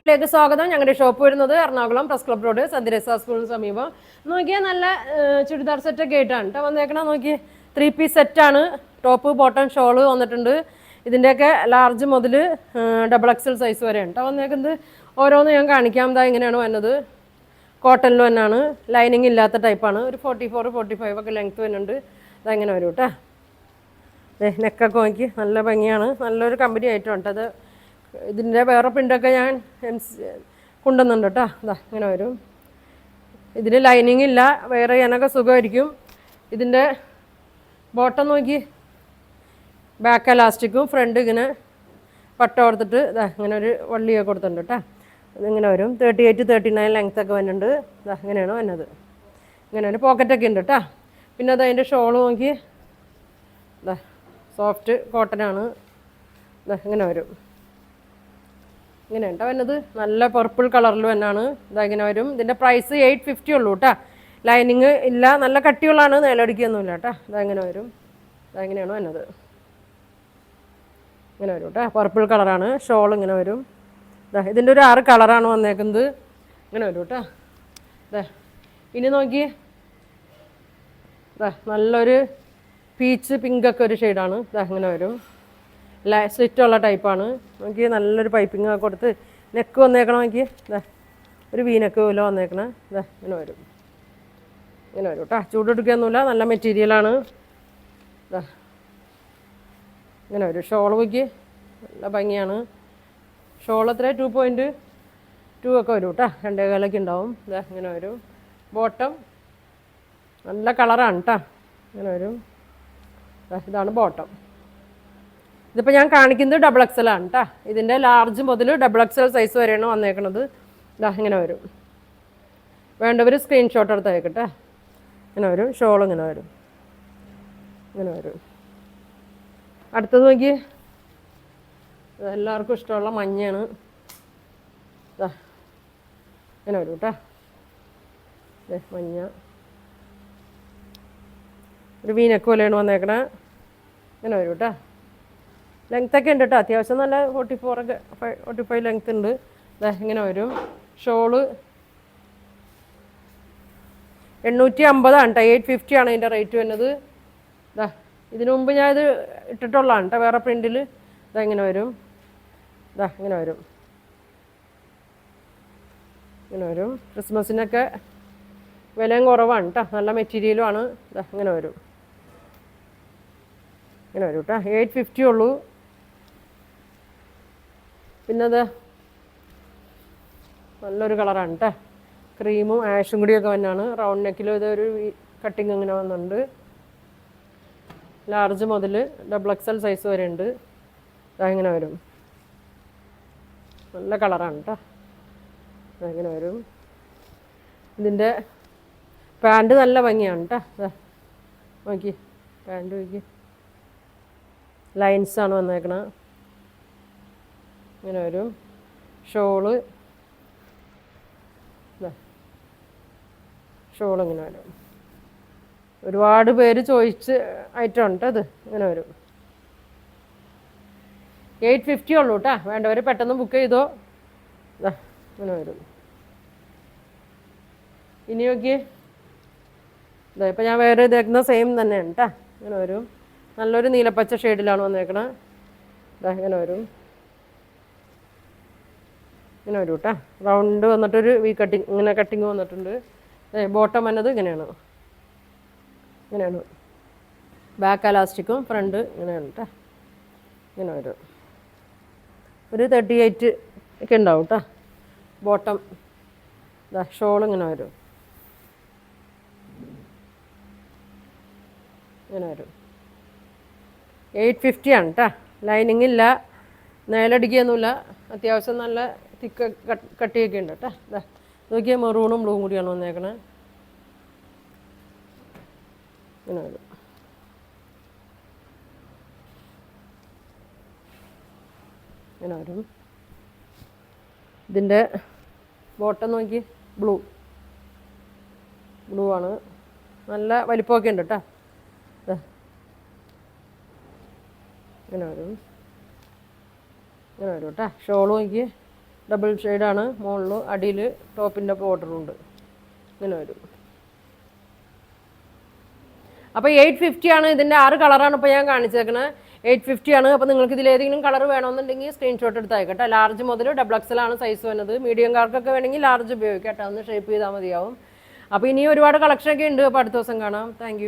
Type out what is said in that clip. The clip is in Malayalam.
ലേക്ക് സ്വാഗതം. ഞങ്ങളുടെ ഷോപ്പ് വരുന്നത് എറണാകുളം പ്രസ് ക്ലബ് റോഡ് സന്ധ്യരസ സ്കൂളിന് സമീപം. നോക്കിയാൽ നല്ല ചുരിദാർ സെറ്റൊക്കെ ആയിട്ടാണ് കേട്ടോ വന്നേക്കണം. നോക്കി 3 പീസ് സെറ്റാണ്. ടോപ്പ് ബോട്ടം ഷോള് വന്നിട്ടുണ്ട്. ഇതിൻ്റെയൊക്കെ ലാർജ് മുതൽ XXL സൈസ് വരെയാണ് കേട്ടോ വന്നേക്കുന്നത്. ഓരോന്ന് ഞാൻ കാണിക്കാം. ഇതാ ഇങ്ങനെയാണ് വന്നത്. കോട്ടണിൽ തന്നെയാണ്, ലൈനിങ് ഇല്ലാത്ത ടൈപ്പാണ്. ഒരു 44, 45 ഒക്കെ ലെങ്ത്ത് വരുന്നുണ്ട്. അതങ്ങനെ വരും കേട്ടോ. നെക്കൊക്കെ നോക്കി നല്ല ഭംഗിയാണ്. നല്ലൊരു കമ്പനി ആയിട്ടാണ് കേട്ടോ അത്. ഇതിൻ്റെ വേറെ പ്രിൻ്റൊക്കെ ഞാൻ കൊണ്ടുവന്നുണ്ട് കേട്ടോ. ഇതാ ഇങ്ങനെ വരും. ഇതിന് ലൈനിങ് ഇല്ല, വേറെ ചെയ്യാനൊക്കെ സുഖമായിരിക്കും. ഇതിൻ്റെ ബോട്ടം നോക്കി, ബാക്ക് എലാസ്റ്റിക്കും ഫ്രണ്ട് ഇങ്ങനെ പട്ട കൊടുത്തിട്ട് ഇതാ ഇങ്ങനെ ഒരു വള്ളിയൊക്കെ കൊടുത്തിട്ടുണ്ട് കേട്ടോ. ഇതിങ്ങനെ വരും. 38, 39 ലെങ്ത്തൊക്കെ വരുന്നുണ്ട്. ഇതാ ഇങ്ങനെയാണ് വന്നത്. ഇങ്ങനെ ഒരു പോക്കറ്റൊക്കെ ഉണ്ട് കേട്ടോ. പിന്നെ അത് അതിൻ്റെ ഷോള് നോക്കി, ഇതാ സോഫ്റ്റ് കോട്ടനാണ്. ഇതാ ഇങ്ങനെ വരും. ഇങ്ങനെ ഉണ്ടോ വരുന്നത്. നല്ല പർപ്പിൾ കളറിൽ തന്നെയാണ്. ഇതാ ഇങ്ങനെ വരും. ഇതിൻ്റെ പ്രൈസ് 850 ഉള്ളൂ കേട്ടോ. ലൈനിങ് ഇല്ല, നല്ല കട്ടിയുള്ളതാണ്, നിലടിക്കൊന്നുമില്ല കേട്ടോ. ഇതാ ഇങ്ങനെ വരും. ഇതാ ഇങ്ങനെയാണ് വന്നത്. ഇങ്ങനെ വരും കേട്ടോ. പർപ്പിൾ കളറാണ്. ഷോൾ ഇങ്ങനെ വരും. ഇതാ ഇതിൻ്റെ ഒരു 6 കളറാണ് വന്നേക്കുന്നത്. ഇങ്ങനെ വരും കേട്ടോ. ഇതാ ഇനി നോക്കി, ഇതാ നല്ലൊരു പീച്ച് പിങ്കൊക്കെ ഒരു ഷെയ്ഡാണ്. ഇതാ ഇങ്ങനെ വരും. സ്ലിറ്റുള്ള ടൈപ്പാണ്. നോക്കി നല്ലൊരു പൈപ്പിംഗ് ഒക്കെ കൊടുത്ത് നെക്ക് വന്നേക്കണം. നോക്കി ഇതാ ഒരു വീനക്ക് പോലെ വന്നേക്കണം. ഇതാ ഇങ്ങനെ വരും. ഇങ്ങനെ വരും കേട്ടോ. ചൂടെടുക്കുകയൊന്നുമില്ല, നല്ല മെറ്റീരിയലാണ്. ഇതാ ഇങ്ങനെ വരും. ഷോൾ നോക്കി നല്ല ഭംഗിയാണ്. ഷോൾ എത്ര 2.2 ഒക്കെ വരും കേട്ടോ. 2 കാലൊക്കെ ഉണ്ടാവും. ഇതാ ഇങ്ങനെ വരും. ബോട്ടം നല്ല കളറാണ് കേട്ടോ. ഇങ്ങനെ വരും. ഇതാണ് ബോട്ടം. ഇതിപ്പോൾ ഞാൻ കാണിക്കുന്നത് XXL ആണ് കേട്ടോ. ഇതിൻ്റെ ലാർജ് മുതൽ XXL സൈസ് വരെയാണ് വന്നേക്കുന്നത്. ഇതാ ഇങ്ങനെ വരും. വേണ്ടവർ സ്ക്രീൻഷോട്ട് എടുത്ത് അയക്കട്ടെ. ഇങ്ങനെ വരും. ഷോൾ ഇങ്ങനെ വരും. ഇങ്ങനെ വരും. അടുത്തത് നോക്കി, എല്ലാവർക്കും ഇഷ്ടമുള്ള മഞ്ഞയാണ്. ഇതാ ഇങ്ങനെ വരും കേട്ടോ. മഞ്ഞ ഒരു വീനക്ക് പോലെയാണ് വന്നേക്കണേ. ഇങ്ങനെ വരും കേട്ടോ. ലെങ്ത്തൊക്കെ ഉണ്ട് കേട്ടോ. അത്യാവശ്യം നല്ല 45 ലെങ്ത്ത് ഉണ്ട്. ഇതാ ഇങ്ങനെ വരും. ഷോള് 850 ആണ് കേട്ടോ. 850 ആണ് ഇതിൻ്റെ റേറ്റ് വരുന്നത്. ഇതാ ഇതിനു മുമ്പ് ഞാൻ ഇത് ഇട്ടിട്ടുള്ളതാണ് കേട്ടോ വേറെ പ്രിൻറ്റിൽ. ഇതാ ഇങ്ങനെ വരും. ഇതാ ഇങ്ങനെ വരും. ഇങ്ങനെ വരും. ക്രിസ്മസിനൊക്കെ വിലയും കുറവാണ് കേട്ടോ. നല്ല മെറ്റീരിയലുമാണ്. ഇതാ ഇങ്ങനെ വരും. ഇങ്ങനെ വരും കേട്ടോ. 850 ഉള്ളൂ. പിന്നെ അത് നല്ലൊരു കളറാണ് കേട്ടോ. ക്രീമും ആഷും കൂടിയൊക്കെ തന്നെയാണ്. റൗണ്ട് നെക്കിലും ഇതൊരു കട്ടിങ് ഇങ്ങനെ വന്നിട്ടുണ്ട്. ലാർജ് മുതൽ XXL സൈസ് വരെ ഉണ്ട്. ഇങ്ങനെ വരും. നല്ല കളറാണ് കേട്ടോ. ഇങ്ങനെ വരും. ഇതിൻ്റെ പാൻറ്റ് നല്ല ഭംഗിയാണ് കേട്ടോ. നോക്കി പാൻറ്റ് നോക്കി, ലൈൻസാണ് വന്നേക്കണത്. ഇങ്ങനെ വരും. ഷോള് ഇങ്ങനെ വരും. ഒരുപാട് പേര് ചോദിച്ച് ഐറ്റം ഉണ്ട് അത്. ഇങ്ങനെ വരും. 850 ഉള്ളൂ കേട്ടോ. വേണ്ടവർ പെട്ടെന്ന് ബുക്ക് ചെയ്തോ. ഇങ്ങനെ വരും. ഇനി നോക്കിയേ, ഇതാ ഇപ്പം ഞാൻ വേറെ ഇതേക്കുന്ന സെയിം തന്നെയാണ് കേട്ടോ. ഇങ്ങനെ വരും. നല്ലൊരു നീലപ്പച്ച ഷെയ്ഡിലാണ് വന്നേക്കണത്. ഇതാ ഇങ്ങനെ വരും. ഇങ്ങനെ വരും കേട്ടോ. റൗണ്ട് വന്നിട്ടൊരു കട്ടിങ്, ഇങ്ങനെ കട്ടിങ് വന്നിട്ടുണ്ട്. ബോട്ടം വന്നത് ഇങ്ങനെയാണ്. ഇങ്ങനെയാണ്. ബാക്ക് എലാസ്റ്റിക്കും ഫ്രണ്ട് ഇങ്ങനെയാണ് കേട്ടോ. ഇങ്ങനെ വരും. ഒരു 38 ഒക്കെ ഉണ്ടാവും കേട്ടോ ബോട്ടം. ഇതാ ഷോൾ ഇങ്ങനെ വരും. ഇങ്ങനെ വരും. 850 ആണ് കേട്ടോ. ലൈനിങ് ഇല്ല, നേലടിക്കുകയൊന്നുമില്ല. അത്യാവശ്യം നല്ല തിക്ക് കട്ടിയൊക്കെ ഉണ്ട് കേട്ടോ. ഇതാ നോക്കിയാൽ മെറൂണും ബ്ലൂവും കൂടിയാണ് വന്നേക്കണേ. ഇങ്ങനെ വരും. ഇങ്ങനെ വരും. ഇതിൻ്റെ ബോട്ടം നോക്കി, ബ്ലൂ ആണ്. നല്ല വലിപ്പമൊക്കെ ഉണ്ട് കേട്ടോ. ഇങ്ങനെ വരും. ഇങ്ങനെ വരും കേട്ടോ. ഷോൾ നോക്കി, ഡബിൾ ഷെയ്ഡാണ്. മുകളിൽ അടിയിൽ ടോപ്പിൻ്റെ ബോർഡറും ഉണ്ട്. ഇങ്ങനെ വരും. അപ്പോൾ 850 ആണ്. ഇതിൻ്റെ 6 കളറാണ് ഇപ്പോൾ ഞാൻ കാണിച്ചേക്കുന്നത്. 850 ആണ്. അപ്പോൾ നിങ്ങൾക്ക് ഇതിൽ ഏതെങ്കിലും കളർ വേണമെന്നുണ്ടെങ്കിൽ സ്ക്രീൻഷോട്ട് എടുത്ത് അയക്കട്ടെ. ലാർജ് മുതൽ XXL ആണ് സൈസ് വരുന്നത്. മീഡിയംകാർക്കൊക്കെ വേണമെങ്കിൽ ലാർജ് ഉപയോഗിക്കാം കേട്ടോ. ഒന്ന് ഷേപ്പ് ചെയ്താൽ മതിയാവും. അപ്പോൾ ഇനി ഒരുപാട് കളക്ഷനൊക്കെ ഉണ്ട്. അപ്പോൾ അടുത്ത ദിവസം കാണാം. താങ്ക്